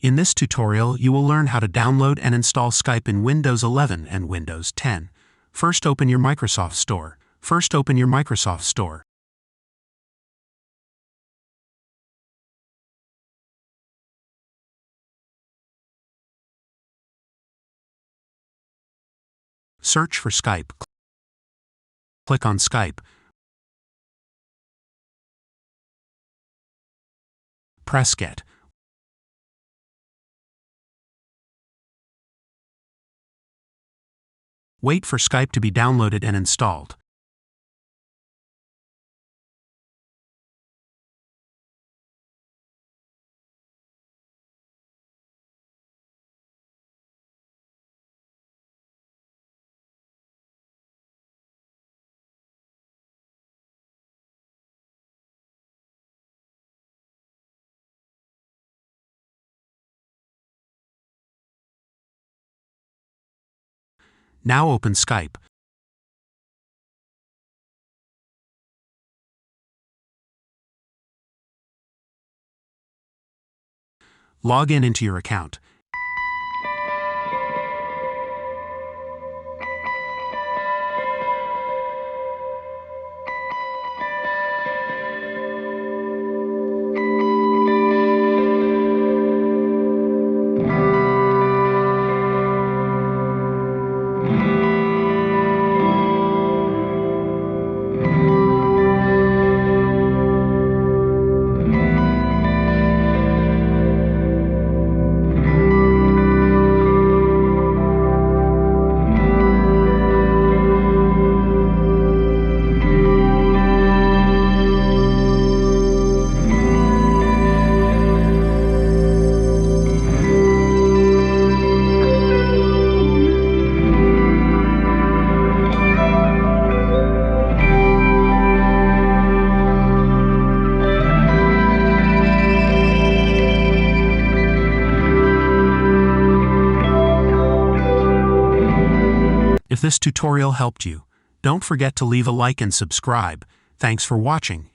In this tutorial, you will learn how to download and install Skype in Windows 11 and Windows 10. First, open your Microsoft Store. Search for Skype. Click on Skype. Press Get. Wait for Skype to be downloaded and installed. Now open Skype. Log in into your account. If this tutorial helped you, don't forget to leave a like and subscribe. Thanks for watching.